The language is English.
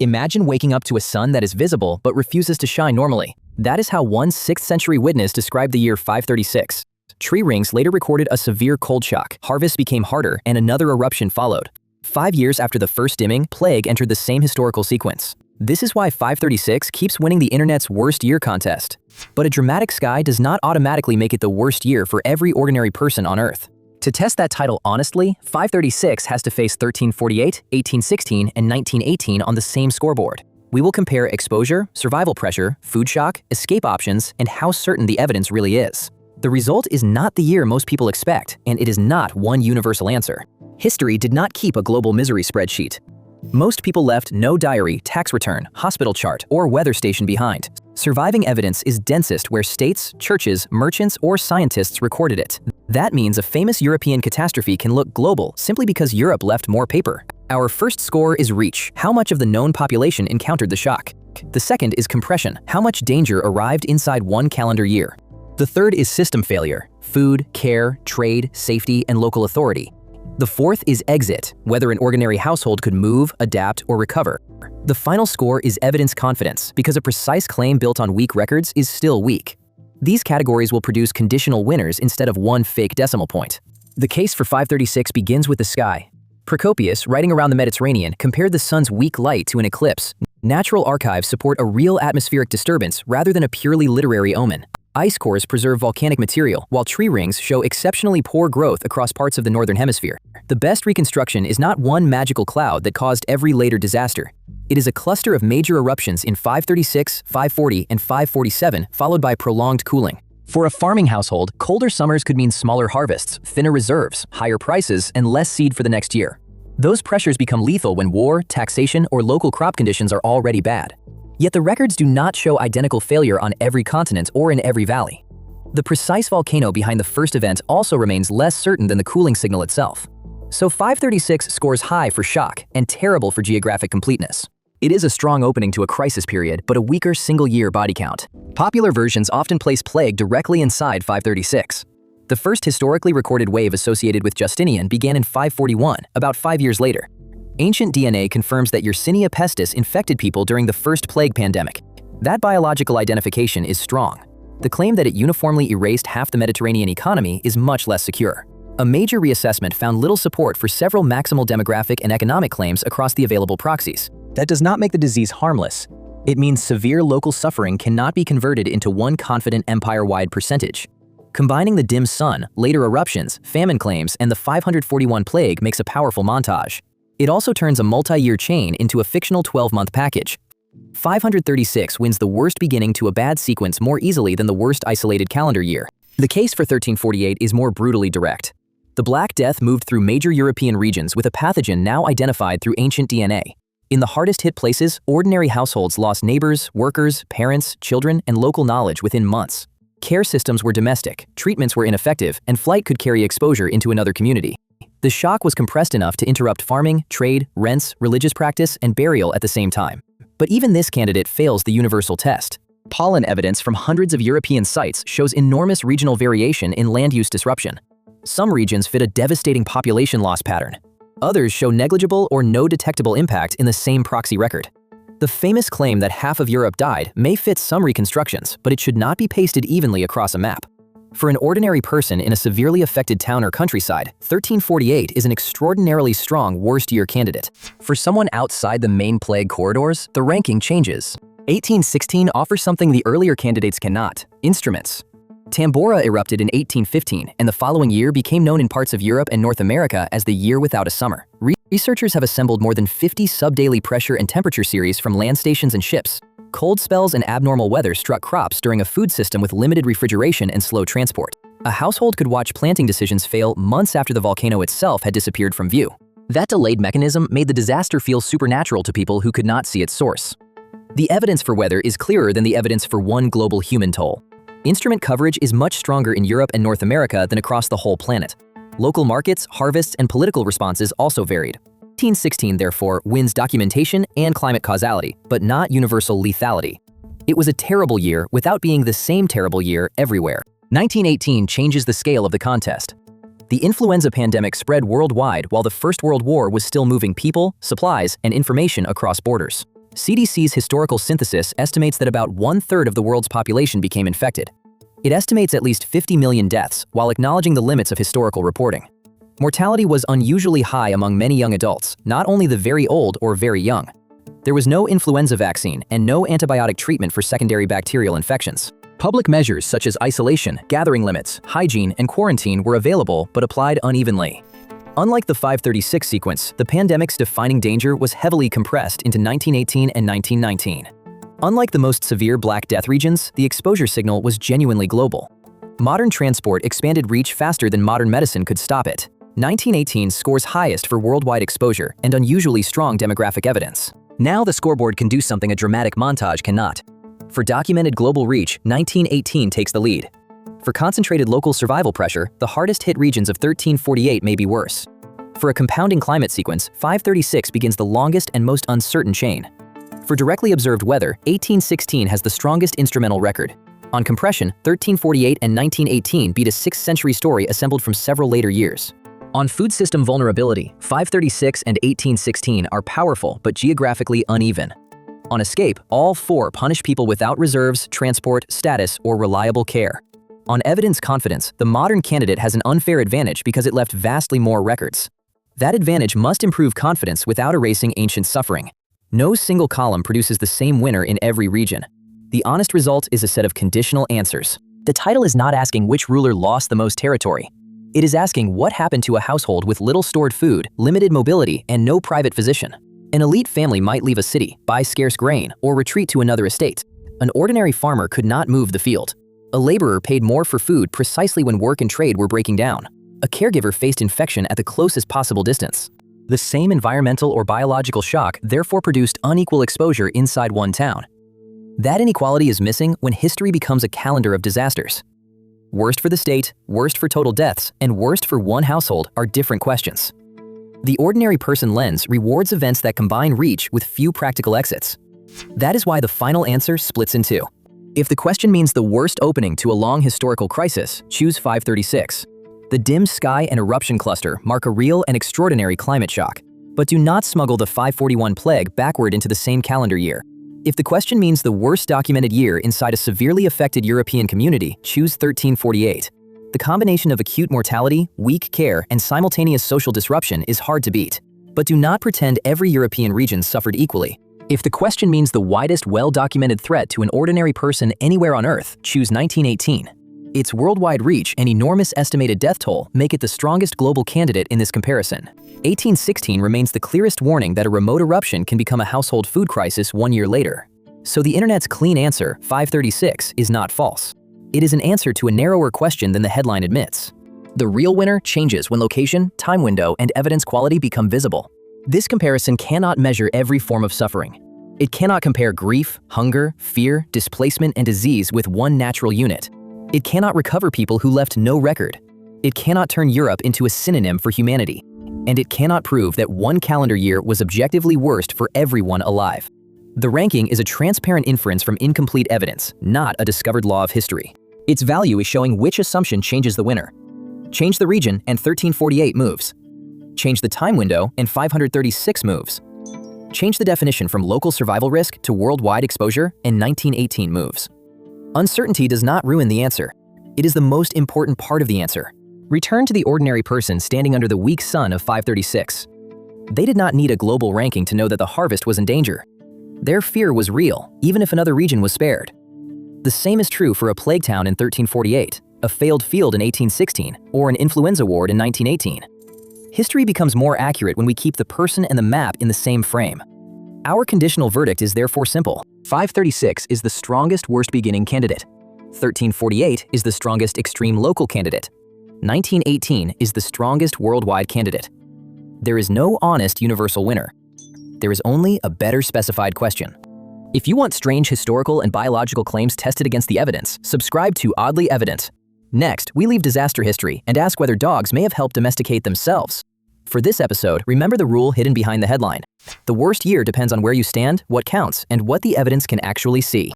Imagine waking up to a sun that is visible but refuses to shine normally. That is how one 6th century witness described the year 536. Tree rings later recorded a severe cold shock, harvests became harder, and another eruption followed. 5 years after the first dimming, plague entered the same historical sequence. This is why 536 keeps winning the internet's worst year contest. But a dramatic sky does not automatically make it the worst year for every ordinary person on Earth. To test that title honestly, 536 has to face 1348, 1816, and 1918 on the same scoreboard. We will compare exposure, survival pressure, food shock, escape options, and how certain the evidence really is. The result is not the year most people expect, and it is not one universal answer. History did not keep a global misery spreadsheet. Most people left no diary, tax return, hospital chart, or weather station behind. Surviving evidence is densest where states, churches, merchants, or scientists recorded it. That means a famous European catastrophe can look global simply because Europe left more paper. Our first score is reach, how much of the known population encountered the shock. The second is compression, how much danger arrived inside one calendar year. The third is system failure, food, care, trade, safety, and local authority. The fourth is exit, whether an ordinary household could move, adapt, or recover. The final score is evidence confidence, because a precise claim built on weak records is still weak. These categories will produce conditional winners instead of one fake decimal point. The case for 536 begins with the sky. Procopius, writing around the Mediterranean, compared the sun's weak light to an eclipse. Natural archives support a real atmospheric disturbance rather than a purely literary omen. Ice cores preserve volcanic material, while tree rings show exceptionally poor growth across parts of the northern hemisphere. The best reconstruction is not one magical cloud that caused every later disaster. It is a cluster of major eruptions in 536, 540, and 547, followed by prolonged cooling. For a farming household, colder summers could mean smaller harvests, thinner reserves, higher prices, and less seed for the next year. Those pressures become lethal when war, taxation, or local crop conditions are already bad. Yet the records do not show identical failure on every continent or in every valley. The precise volcano behind the first event also remains less certain than the cooling signal itself. So 536 scores high for shock and terrible for geographic completeness. It is a strong opening to a crisis period, but a weaker single-year body count. Popular versions often place plague directly inside 536. The first historically recorded wave associated with Justinian began in 541, about 5 years later. Ancient DNA confirms that Yersinia pestis infected people during the first plague pandemic. That biological identification is strong. The claim that it uniformly erased half the Mediterranean economy is much less secure. A major reassessment found little support for several maximal demographic and economic claims across the available proxies. That does not make the disease harmless. It means severe local suffering cannot be converted into one confident empire-wide percentage. Combining the dim sun, later eruptions, famine claims, and the 541 plague makes a powerful montage. It also turns a multi-year chain into a fictional 12-month package. 536 wins the worst beginning to a bad sequence more easily than the worst isolated calendar year. The case for 1348 is more brutally direct. The Black Death moved through major European regions with a pathogen now identified through ancient DNA. In the hardest-hit places, ordinary households lost neighbors, workers, parents, children, and local knowledge within months. Care systems were domestic, treatments were ineffective, and flight could carry exposure into another community. The shock was compressed enough to interrupt farming, trade, rents, religious practice, and burial at the same time. But even this candidate fails the universal test. Pollen evidence from hundreds of European sites shows enormous regional variation in land use disruption. Some regions fit a devastating population loss pattern. Others show negligible or no detectable impact in the same proxy record. The famous claim that half of Europe died may fit some reconstructions, but it should not be pasted evenly across a map. For an ordinary person in a severely affected town or countryside, 1348 is an extraordinarily strong worst-year candidate. For someone outside the main plague corridors, the ranking changes. 1816 offers something the earlier candidates cannot: instruments. Tambora erupted in 1815, and the following year became known in parts of Europe and North America as the year without a summer. Researchers have assembled more than 50 sub-daily pressure and temperature series from land stations and ships. Cold spells and abnormal weather struck crops during a food system with limited refrigeration and slow transport. A household could watch planting decisions fail months after the volcano itself had disappeared from view. That delayed mechanism made the disaster feel supernatural to people who could not see its source. The evidence for weather is clearer than the evidence for one global human toll. Instrument coverage is much stronger in Europe and North America than across the whole planet. Local markets, harvests, and political responses also varied. 1816, therefore, wins documentation and climate causality, but not universal lethality. It was a terrible year without being the same terrible year everywhere. 1918 changes the scale of the contest. The influenza pandemic spread worldwide while the First World War was still moving people, supplies, and information across borders. CDC's historical synthesis estimates that about 1/3 of the world's population became infected. It estimates at least 50 million deaths while acknowledging the limits of historical reporting. Mortality was unusually high among many young adults, not only the very old or very young. There was no influenza vaccine and no antibiotic treatment for secondary bacterial infections. Public measures such as isolation, gathering limits, hygiene, and quarantine were available but applied unevenly. Unlike the 536 sequence, the pandemic's defining danger was heavily compressed into 1918 and 1919. Unlike the most severe Black Death regions, the exposure signal was genuinely global. Modern transport expanded reach faster than modern medicine could stop it. 1918 scores highest for worldwide exposure and unusually strong demographic evidence. Now the scoreboard can do something a dramatic montage cannot. For documented global reach, 1918 takes the lead. For concentrated local survival pressure, the hardest-hit regions of 1348 may be worse. For a compounding climate sequence, 536 begins the longest and most uncertain chain. For directly observed weather, 1816 has the strongest instrumental record. On compression, 1348 and 1918 beat a 6th century story assembled from several later years. On food system vulnerability, 536 and 1816 are powerful but geographically uneven. On escape, all four punish people without reserves, transport, status, or reliable care. On evidence confidence, the modern candidate has an unfair advantage because it left vastly more records. That advantage must improve confidence without erasing ancient suffering. No single column produces the same winner in every region. The honest result is a set of conditional answers. The title is not asking which ruler lost the most territory. It is asking what happened to a household with little stored food, limited mobility, and no private physician. An elite family might leave a city, buy scarce grain, or retreat to another estate. An ordinary farmer could not move the field. A laborer paid more for food precisely when work and trade were breaking down. A caregiver faced infection at the closest possible distance. The same environmental or biological shock therefore produced unequal exposure inside one town. That inequality is missing when history becomes a calendar of disasters. Worst for the state, worst for total deaths, and worst for one household are different questions. The ordinary person lens rewards events that combine reach with few practical exits. That is why the final answer splits in two. If the question means the worst opening to a long historical crisis, choose 536. The dim sky and eruption cluster mark a real and extraordinary climate shock, but do not smuggle the 541 plague backward into the same calendar year. If the question means the worst documented year inside a severely affected European community, choose 1348. The combination of acute mortality, weak care, and simultaneous social disruption is hard to beat. But do not pretend every European region suffered equally. If the question means the widest well-documented threat to an ordinary person anywhere on Earth, choose 1918. Its worldwide reach and enormous estimated death toll make it the strongest global candidate in this comparison. 1816 remains the clearest warning that a remote eruption can become a household food crisis 1 year later. So the internet's clean answer, 536, is not false. It is an answer to a narrower question than the headline admits. The real winner changes when location, time window, and evidence quality become visible. This comparison cannot measure every form of suffering. It cannot compare grief, hunger, fear, displacement, and disease with one natural unit. It cannot recover people who left no record. It cannot turn Europe into a synonym for humanity. And it cannot prove that one calendar year was objectively worst for everyone alive. The ranking is a transparent inference from incomplete evidence, not a discovered law of history. Its value is showing which assumption changes the winner. Change the region and 1348 moves. Change the time window and 536 moves. Change the definition from local survival risk to worldwide exposure and 1918 moves. Uncertainty does not ruin the answer. It is the most important part of the answer. Return to the ordinary person standing under the weak sun of 536. They did not need a global ranking to know that the harvest was in danger. Their fear was real, even if another region was spared. The same is true for a plague town in 1348, a failed field in 1816, or an influenza ward in 1918. History becomes more accurate when we keep the person and the map in the same frame. Our conditional verdict is therefore simple. 536 is the strongest worst beginning candidate. 1348 is the strongest extreme local candidate. 1918 is the strongest worldwide candidate. There is no honest universal winner. There is only a better specified question. If you want strange historical and biological claims tested against the evidence, subscribe to Oddly Evident. Next, we leave disaster history and ask whether dogs may have helped domesticate themselves. For this episode, remember the rule hidden behind the headline. The worst year depends on where you stand, what counts, and what the evidence can actually see.